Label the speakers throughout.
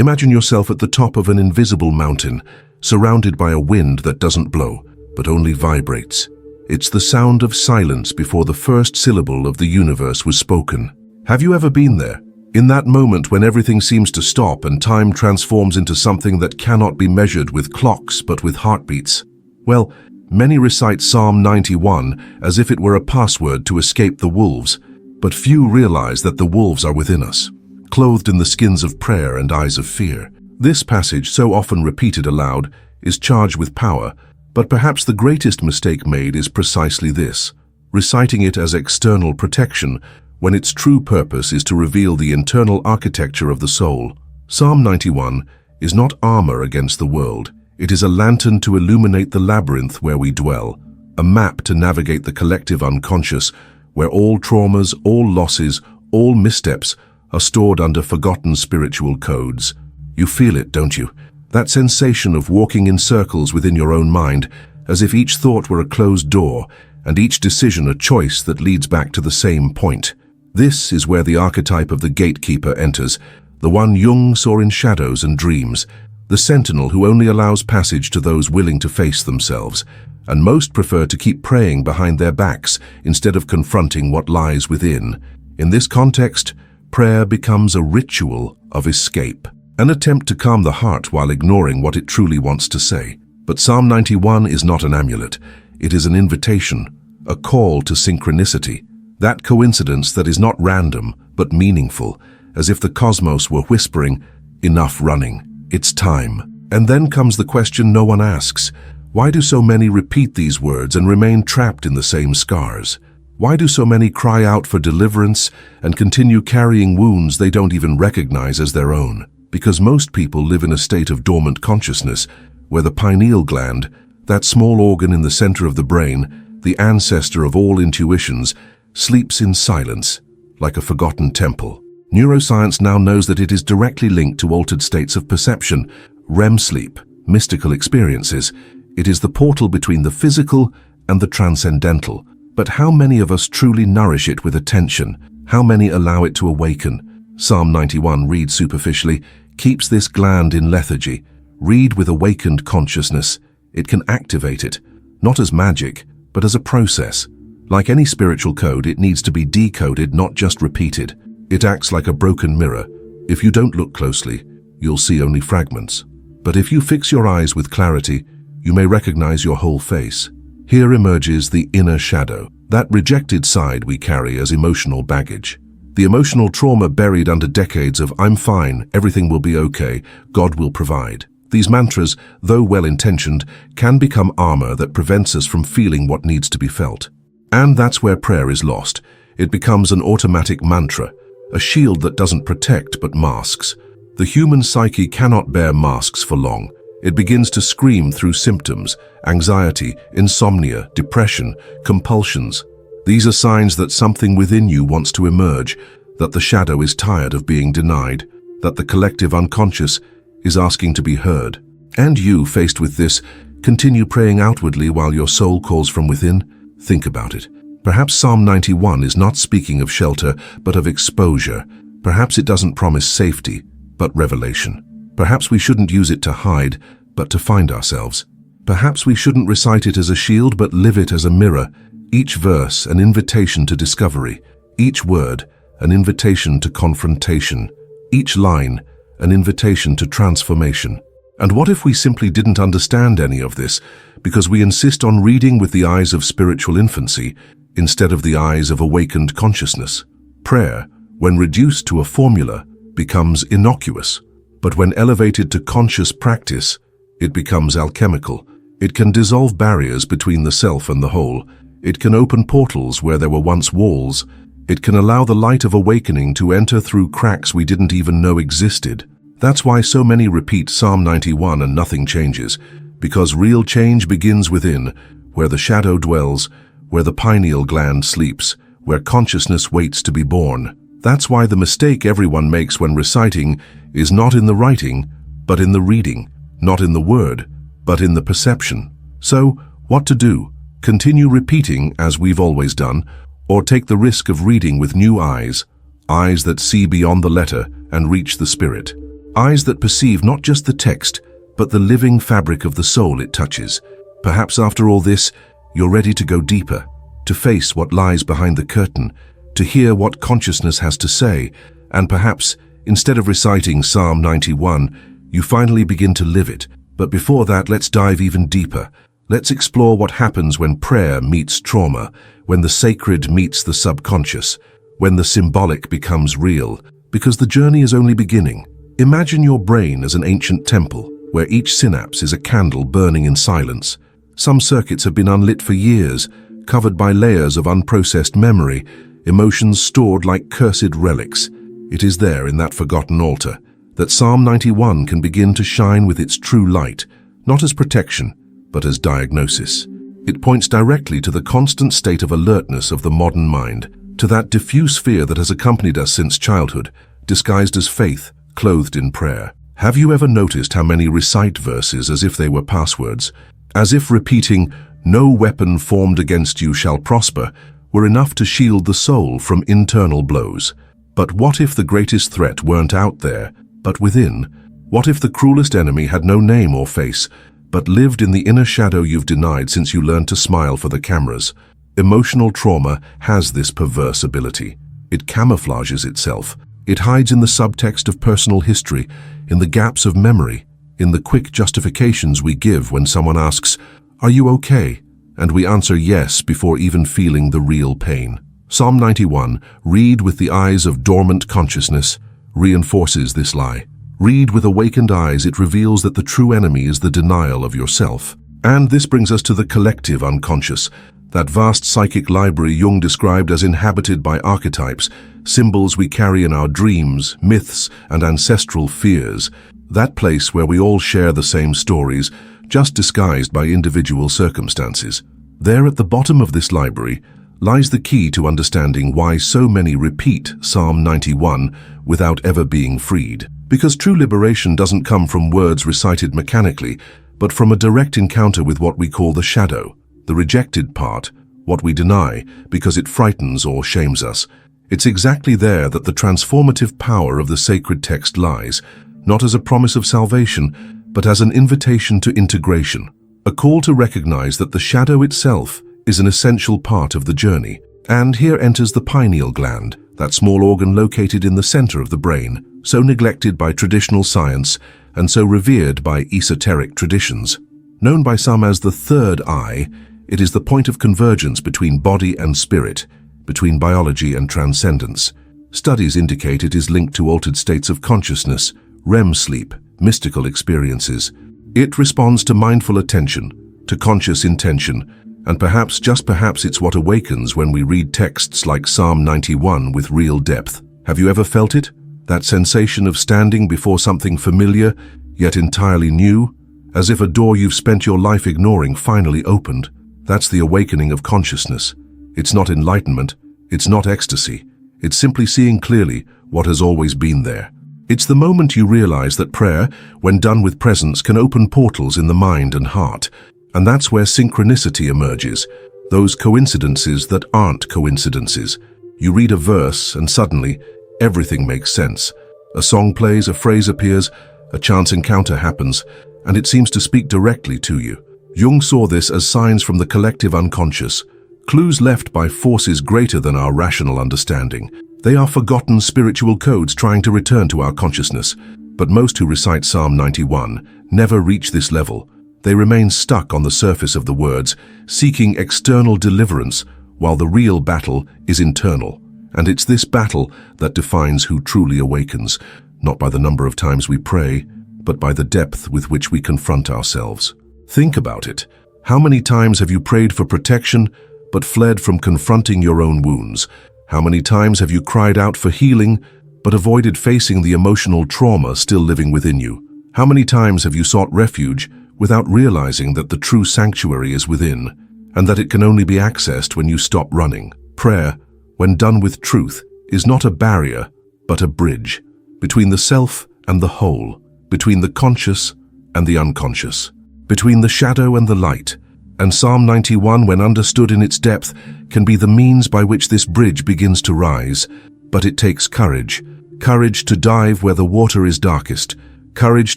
Speaker 1: Imagine yourself at the top of an invisible mountain, surrounded by a wind that doesn't blow, but only vibrates. It's the sound of silence before the first syllable of the universe was spoken. Have you ever been there? In that moment when everything seems to stop and time transforms into something that cannot be measured with clocks but with heartbeats? Well, many recite Psalm 91 as if it were a password to escape the wolves, but few realize that the wolves are within us, clothed in the skins of prayer and eyes of fear. This passage, so often repeated aloud, is charged with power, but perhaps the greatest mistake made is precisely this, reciting it as external protection, when its true purpose is to reveal the internal architecture of the soul. Psalm 91 is not armor against the world. It is a lantern to illuminate the labyrinth where we dwell, a map to navigate the collective unconscious, where all traumas, all losses, all missteps are stored under forgotten spiritual codes. You feel it, don't you? That sensation of walking in circles within your own mind, as if each thought were a closed door, and each decision a choice that leads back to the same point. This is where the archetype of the gatekeeper enters, the one Jung saw in shadows and dreams, the sentinel who only allows passage to those willing to face themselves, and most prefer to keep praying behind their backs instead of confronting what lies within. In this context, prayer becomes a ritual of escape, an attempt to calm the heart while ignoring what it truly wants to say. But Psalm 91 is not an amulet. It is an invitation, a call to synchronicity. That coincidence that is not random, but meaningful, as if the cosmos were whispering, "Enough running, it's time." And then comes the question no one asks. Why do so many repeat these words and remain trapped in the same scars? Why do so many cry out for deliverance and continue carrying wounds they don't even recognize as their own? Because most people live in a state of dormant consciousness, where the pineal gland, that small organ in the center of the brain, the ancestor of all intuitions, sleeps in silence, like a forgotten temple. Neuroscience now knows that it is directly linked to altered states of perception, REM sleep, mystical experiences. It is the portal between the physical and the transcendental. But how many of us truly nourish it with attention? How many allow it to awaken? Psalm 91 reads superficially, keeps this gland in lethargy. Read with awakened consciousness. It can activate it, not as magic, but as a process. Like any spiritual code, it needs to be decoded, not just repeated. It acts like a broken mirror. If you don't look closely, you'll see only fragments. But if you fix your eyes with clarity, you may recognize your whole face. Here emerges the inner shadow, that rejected side we carry as emotional baggage. The emotional trauma buried under decades of "I'm fine, everything will be okay, God will provide." These mantras, though well-intentioned, can become armor that prevents us from feeling what needs to be felt. And that's where prayer is lost. It becomes an automatic mantra, a shield that doesn't protect but masks. The human psyche cannot bear masks for long. It begins to scream through symptoms, anxiety, insomnia, depression, compulsions. These are signs that something within you wants to emerge, that the shadow is tired of being denied, that the collective unconscious is asking to be heard. And you, faced with this, continue praying outwardly while your soul calls from within? Think about it. Perhaps Psalm 91 is not speaking of shelter, but of exposure. Perhaps it doesn't promise safety, but revelation. Perhaps we shouldn't use it to hide, but to find ourselves. Perhaps we shouldn't recite it as a shield, but live it as a mirror. Each verse an invitation to discovery. Each word an invitation to confrontation. Each line an invitation to transformation. And what if we simply didn't understand any of this, because we insist on reading with the eyes of spiritual infancy instead of the eyes of awakened consciousness? Prayer, when reduced to a formula, becomes innocuous. But when elevated to conscious practice, it becomes alchemical. It can dissolve barriers between the self and the whole. It can open portals where there were once walls. It can allow the light of awakening to enter through cracks we didn't even know existed. That's why so many repeat Psalm 91 and nothing changes, because real change begins within, where the shadow dwells, where the pineal gland sleeps, where consciousness waits to be born. That's why the mistake everyone makes when reciting is not in the writing, but in the reading, not in the word, but in the perception. So, what to do? Continue repeating as we've always done, or take the risk of reading with new eyes, eyes that see beyond the letter and reach the spirit. Eyes that perceive not just the text, but the living fabric of the soul it touches. Perhaps after all this, you're ready to go deeper, to face what lies behind the curtain, to hear what consciousness has to say, and perhaps, instead of reciting Psalm 91, you finally begin to live it. But before that, let's dive even deeper. Let's explore what happens when prayer meets trauma, when the sacred meets the subconscious, when the symbolic becomes real, because the journey is only beginning. Imagine your brain as an ancient temple, where each synapse is a candle burning in silence. Some circuits have been unlit for years, covered by layers of unprocessed memory, emotions stored like cursed relics. It is there, in that forgotten altar, that Psalm 91 can begin to shine with its true light, not as protection, but as diagnosis. It points directly to the constant state of alertness of the modern mind, to that diffuse fear that has accompanied us since childhood, disguised as faith, clothed in prayer. Have you ever noticed how many recite verses as if they were passwords? As if repeating, "No weapon formed against you shall prosper," were enough to shield the soul from internal blows. But what if the greatest threat weren't out there, but within? What if the cruelest enemy had no name or face, but lived in the inner shadow you've denied since you learned to smile for the cameras? Emotional trauma has this perverse ability. It camouflages itself. It hides in the subtext of personal history, in the gaps of memory, in the quick justifications we give when someone asks, "Are you okay?" And we answer yes before even feeling the real pain. Psalm 91, read with the eyes of dormant consciousness, reinforces this lie. Read with awakened eyes, it reveals that the true enemy is the denial of yourself. And this brings us to the collective unconscious, that vast psychic library Jung described as inhabited by archetypes, symbols we carry in our dreams, myths, and ancestral fears. That place where we all share the same stories, just disguised by individual circumstances. There at the bottom of this library lies the key to understanding why so many repeat Psalm 91 without ever being freed. Because true liberation doesn't come from words recited mechanically, but from a direct encounter with what we call the shadow, the rejected part, what we deny because it frightens or shames us. It's exactly there that the transformative power of the sacred text lies, not as a promise of salvation, but as an invitation to integration, a call to recognize that the shadow itself is an essential part of the journey. And here enters the pineal gland, that small organ located in the center of the brain, so neglected by traditional science and so revered by esoteric traditions. Known by some as the third eye, it is the point of convergence between body and spirit, between biology and transcendence. Studies indicate it is linked to altered states of consciousness, REM sleep, mystical experiences. It responds to mindful attention, to conscious intention, and perhaps, just perhaps, it's what awakens when we read texts like Psalm 91 with real depth. Have you ever felt it? That sensation of standing before something familiar, yet entirely new, as if a door you've spent your life ignoring finally opened. That's the awakening of consciousness. It's not enlightenment, it's not ecstasy, it's simply seeing clearly what has always been there. It's the moment you realize that prayer, when done with presence, can open portals in the mind and heart. And that's where synchronicity emerges, those coincidences that aren't coincidences. You read a verse and suddenly, everything makes sense. A song plays, a phrase appears, a chance encounter happens, and it seems to speak directly to you. Jung saw this as signs from the collective unconscious, clues left by forces greater than our rational understanding. They are forgotten spiritual codes trying to return to our consciousness. But most who recite Psalm 91 never reach this level. They remain stuck on the surface of the words, seeking external deliverance, while the real battle is internal. And it's this battle that defines who truly awakens, not by the number of times we pray, but by the depth with which we confront ourselves. Think about it. How many times have you prayed for protection, but fled from confronting your own wounds? How many times have you cried out for healing, but avoided facing the emotional trauma still living within you? How many times have you sought refuge without realizing that the true sanctuary is within, and that it can only be accessed when you stop running? Prayer, when done with truth, is not a barrier, but a bridge, between the self and the whole, between the conscious and the unconscious, between the shadow and the light. And Psalm 91, when understood in its depth, can be the means by which this bridge begins to rise. But it takes courage, courage to dive where the water is darkest, courage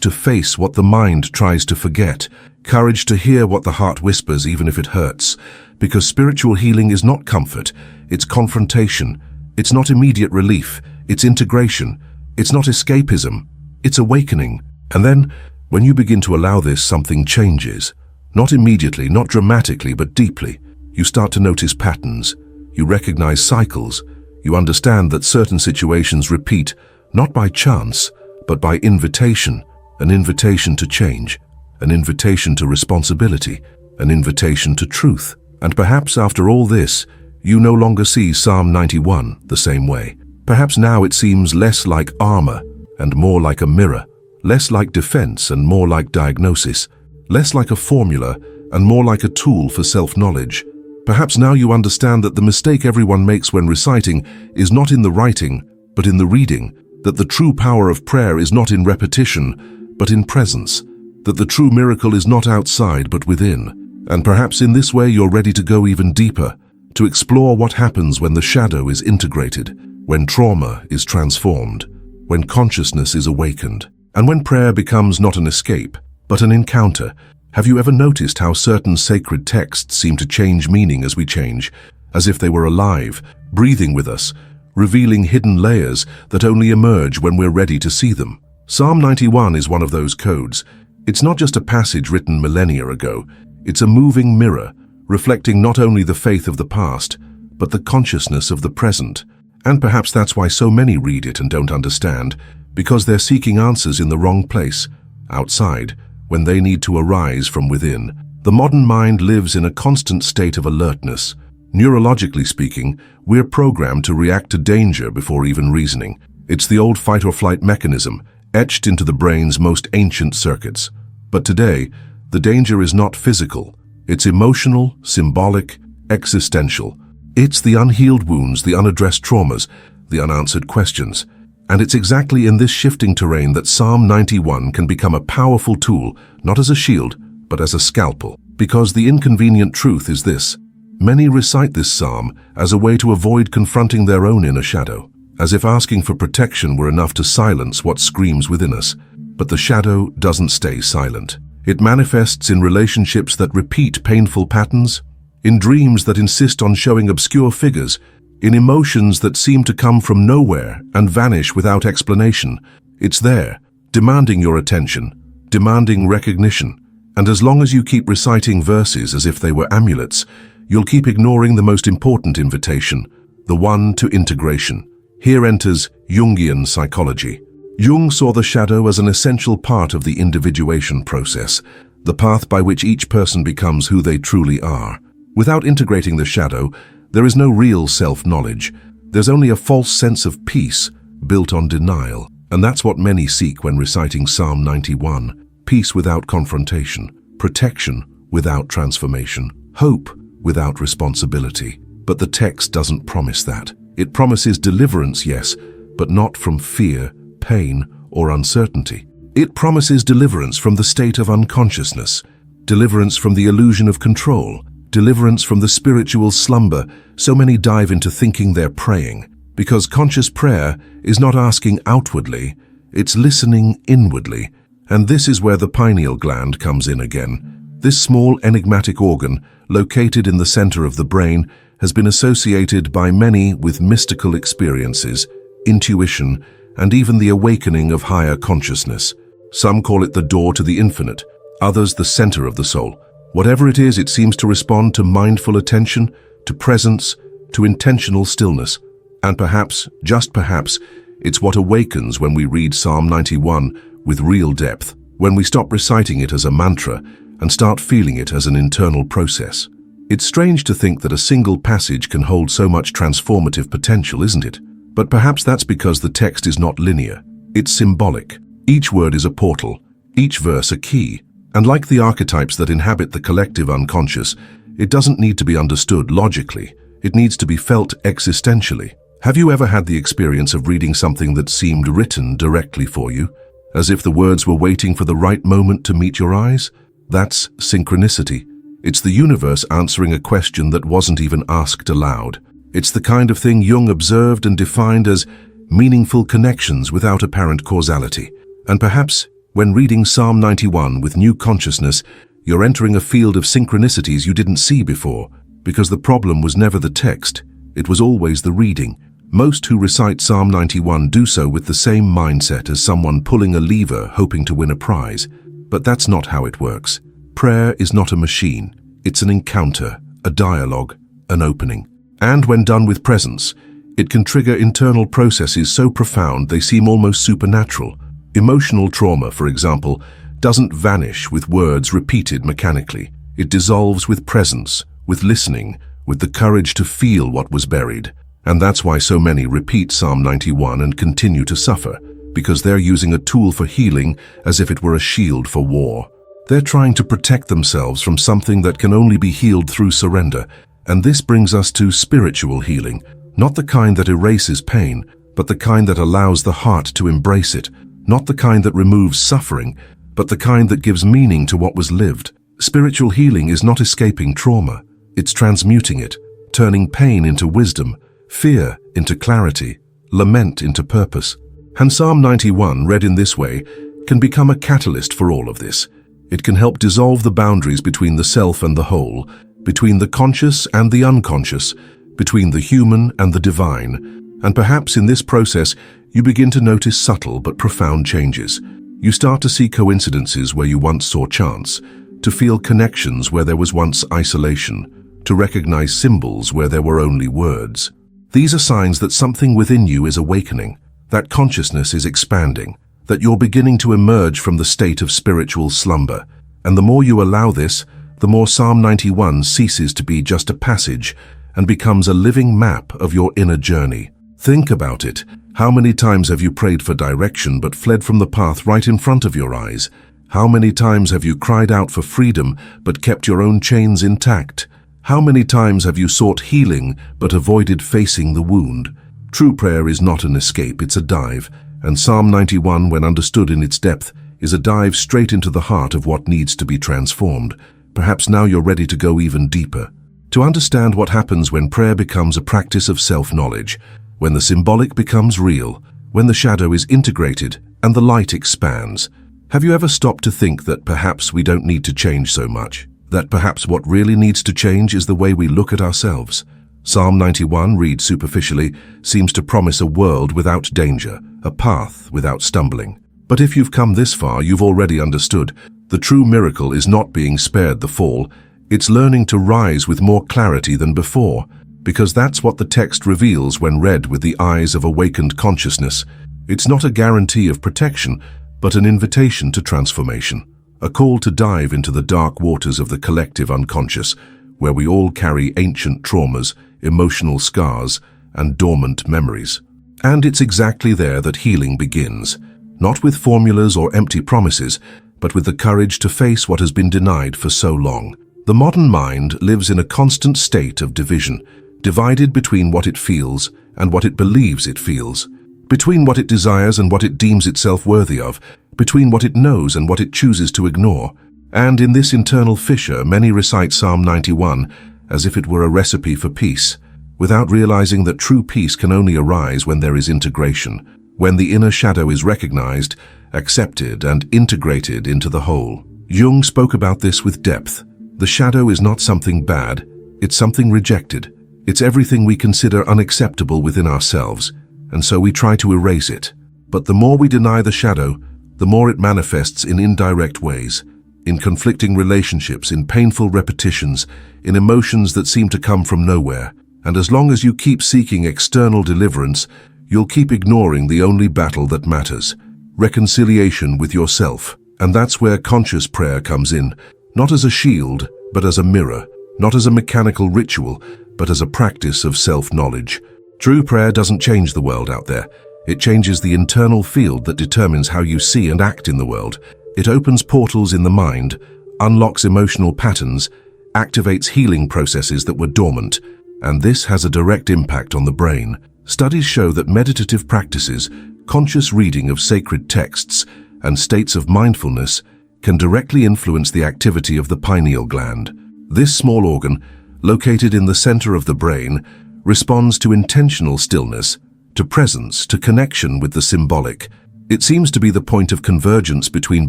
Speaker 1: to face what the mind tries to forget, courage to hear what the heart whispers even if it hurts. Because spiritual healing is not comfort, it's confrontation. It's not immediate relief, it's integration. It's not escapism, it's awakening. And then, when you begin to allow this, something changes. Not immediately, not dramatically, but deeply. You start to notice patterns. You recognize cycles. You understand that certain situations repeat, not by chance, but by invitation. An invitation to change, an invitation to responsibility, an invitation to truth. And perhaps after all this, you no longer see Psalm 91 the same way. Perhaps now it seems less like armor and more like a mirror, less like defense and more like diagnosis, less like a formula and more like a tool for self-knowledge. Perhaps now you understand that the mistake everyone makes when reciting is not in the writing, but in the reading, that the true power of prayer is not in repetition, but in presence, that the true miracle is not outside, but within. And perhaps in this way you're ready to go even deeper, to explore what happens when the shadow is integrated, when trauma is transformed, when consciousness is awakened, and when prayer becomes not an escape, but an encounter. Have you ever noticed how certain sacred texts seem to change meaning as we change, as if they were alive, breathing with us, revealing hidden layers that only emerge when we're ready to see them? Psalm 91 is one of those codes. It's not just a passage written millennia ago. It's a moving mirror, reflecting not only the faith of the past, but the consciousness of the present. And perhaps that's why so many read it and don't understand, because they're seeking answers in the wrong place, outside, when they need to arise from within. The modern mind lives in a constant state of alertness. Neurologically speaking, we're programmed to react to danger before even reasoning. It's the old fight-or-flight mechanism, etched into the brain's most ancient circuits. But today, the danger is not physical. It's emotional, symbolic, existential. It's the unhealed wounds, the unaddressed traumas, the unanswered questions. And it's exactly in this shifting terrain that Psalm 91 can become a powerful tool, not as a shield, but as a scalpel. Because the inconvenient truth is this: many recite this psalm as a way to avoid confronting their own inner shadow, as if asking for protection were enough to silence what screams within us. But the shadow doesn't stay silent. It manifests in relationships that repeat painful patterns, in dreams that insist on showing obscure figures, in emotions that seem to come from nowhere and vanish without explanation. It's there, demanding your attention, demanding recognition. And as long as you keep reciting verses as if they were amulets, you'll keep ignoring the most important invitation, the one to integration. Here enters Jungian psychology. Jung saw the shadow as an essential part of the individuation process, the path by which each person becomes who they truly are. Without integrating the shadow, there is no real self-knowledge. There's only a false sense of peace built on denial. And that's what many seek when reciting Psalm 91. Peace without confrontation, protection without transformation, hope without responsibility. But the text doesn't promise that. It promises deliverance, yes, but not from fear, pain, or uncertainty. It promises deliverance from the state of unconsciousness, deliverance from the illusion of control, deliverance from the spiritual slumber so many dive into thinking they're praying. Because conscious prayer is not asking outwardly, it's listening inwardly. And this is where the pineal gland comes in again. This small enigmatic organ, located in the center of the brain, has been associated by many with mystical experiences, intuition, and even the awakening of higher consciousness. Some call it the door to the infinite, others the center of the soul. Whatever it is, it seems to respond to mindful attention, to presence, to intentional stillness. And perhaps, just perhaps, it's what awakens when we read Psalm 91 with real depth, when we stop reciting it as a mantra and start feeling it as an internal process. It's strange to think that a single passage can hold so much transformative potential, isn't it? But perhaps that's because the text is not linear. It's symbolic. Each word is a portal, each verse a key. And like the archetypes that inhabit the collective unconscious, it doesn't need to be understood logically. It needs to be felt existentially. Have you ever had the experience of reading something that seemed written directly for you, as if the words were waiting for the right moment to meet your eyes? That's synchronicity. It's the universe answering a question that wasn't even asked aloud. It's the kind of thing Jung observed and defined as meaningful connections without apparent causality. And perhaps, when reading Psalm 91 with new consciousness, you're entering a field of synchronicities you didn't see before, because the problem was never the text, it was always the reading. Most who recite Psalm 91 do so with the same mindset as someone pulling a lever hoping to win a prize. But that's not how it works. Prayer is not a machine. It's an encounter, a dialogue, an opening. And when done with presence, it can trigger internal processes so profound they seem almost supernatural. Emotional trauma, for example, doesn't vanish with words repeated mechanically. It dissolves with presence, with listening, with the courage to feel what was buried. And that's why so many repeat Psalm 91 and continue to suffer, because they're using a tool for healing as if it were a shield for war. They're trying to protect themselves from something that can only be healed through surrender. And this brings us to spiritual healing, not the kind that erases pain, but the kind that allows the heart to embrace it, not the kind that removes suffering, but the kind that gives meaning to what was lived. Spiritual healing is not escaping trauma, it's transmuting it, turning pain into wisdom, fear into clarity, lament into purpose. And Psalm 91, read in this way, can become a catalyst for all of this. It can help dissolve the boundaries between the self and the whole, between the conscious and the unconscious, between the human and the divine. And perhaps in this process, you begin to notice subtle but profound changes. You start to see coincidences where you once saw chance, to feel connections where there was once isolation, to recognize symbols where there were only words. These are signs that something within you is awakening, that consciousness is expanding, that you're beginning to emerge from the state of spiritual slumber. And the more you allow this, the more Psalm 91 ceases to be just a passage and becomes a living map of your inner journey. Think about it. How many times have you prayed for direction but fled from the path right in front of your eyes? How many times have you cried out for freedom but kept your own chains intact? How many times have you sought healing but avoided facing the wound? True prayer is not an escape, it's a dive. And Psalm 91, when understood in its depth, is a dive straight into the heart of what needs to be transformed. Perhaps now you're ready to go even deeper. To understand what happens when prayer becomes a practice of self-knowledge, when the symbolic becomes real, when the shadow is integrated and the light expands. Have you ever stopped to think that perhaps we don't need to change so much? That perhaps what really needs to change is the way we look at ourselves? Psalm 91, read superficially, seems to promise a world without danger, a path without stumbling. But if you've come this far, you've already understood. The true miracle is not being spared the fall, it's learning to rise with more clarity than before, because that's what the text reveals when read with the eyes of awakened consciousness. It's not a guarantee of protection, but an invitation to transformation, a call to dive into the dark waters of the collective unconscious, where we all carry ancient traumas, emotional scars, and dormant memories. And it's exactly there that healing begins, not with formulas or empty promises, but with the courage to face what has been denied for so long. The modern mind lives in a constant state of division, divided between what it feels and what it believes it feels, between what it desires and what it deems itself worthy of, between what it knows and what it chooses to ignore. And in this internal fissure, many recite Psalm 91 as if it were a recipe for peace, without realizing that true peace can only arise when there is integration, when the inner shadow is recognized, accepted, and integrated into the whole. Jung spoke about this with depth. The shadow is not something bad, it's something rejected. It's everything we consider unacceptable within ourselves, and so we try to erase it. But the more we deny the shadow, the more it manifests in indirect ways, in conflicting relationships, in painful repetitions, in emotions that seem to come from nowhere. And as long as you keep seeking external deliverance, you'll keep ignoring the only battle that matters, reconciliation with yourself. And that's where conscious prayer comes in, not as a shield, but as a mirror, not as a mechanical ritual, but as a practice of self-knowledge. True prayer doesn't change the world out there. It changes the internal field that determines how you see and act in the world. It opens portals in the mind, unlocks emotional patterns, activates healing processes that were dormant, and this has a direct impact on the brain. Studies show that meditative practices, conscious reading of sacred texts, and states of mindfulness can directly influence the activity of the pineal gland. This small organ, located in the center of the brain, responds to intentional stillness, to presence, to connection with the symbolic. It seems to be the point of convergence between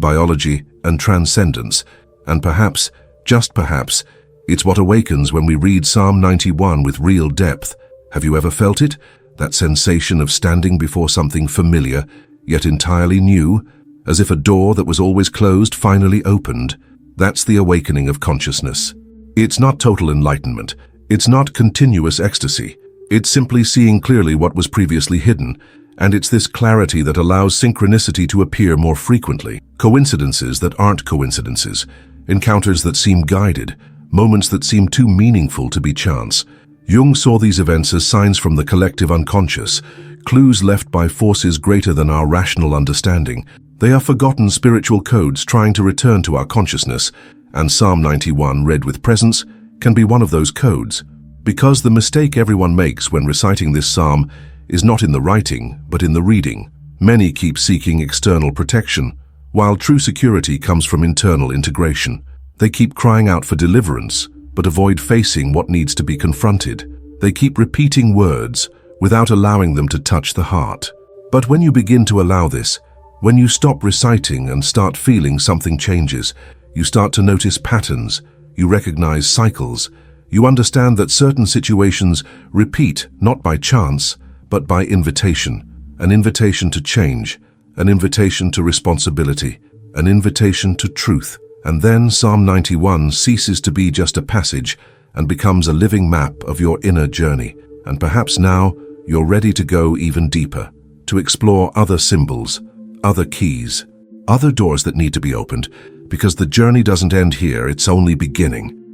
Speaker 1: biology and transcendence, and perhaps, just perhaps, it's what awakens when we read Psalm 91 with real depth. Have you ever felt it? That sensation of standing before something familiar, yet entirely new, as if a door that was always closed finally opened. That's the awakening of consciousness. It's not total enlightenment. It's not continuous ecstasy. It's simply seeing clearly what was previously hidden, and it's this clarity that allows synchronicity to appear more frequently. Coincidences that aren't coincidences, encounters that seem guided, moments that seem too meaningful to be chance. Jung saw these events as signs from the collective unconscious, clues left by forces greater than our rational understanding. They are forgotten spiritual codes trying to return to our consciousness, and Psalm 91, read with presence, can be one of those codes. Because the mistake everyone makes when reciting this psalm is not in the writing, but in the reading. Many keep seeking external protection, while true security comes from internal integration. They keep crying out for deliverance, but avoid facing what needs to be confronted. They keep repeating words without allowing them to touch the heart. But when you begin to allow this, when you stop reciting and start feeling, something changes. You start to notice patterns, you recognize cycles, you understand that certain situations repeat not by chance, but by invitation. An invitation to change, an invitation to responsibility, an invitation to truth. And then Psalm 91 ceases to be just a passage and becomes a living map of your inner journey. And perhaps now you're ready to go even deeper, to explore other symbols, other keys, other doors that need to be opened, because the journey doesn't end here, it's only beginning.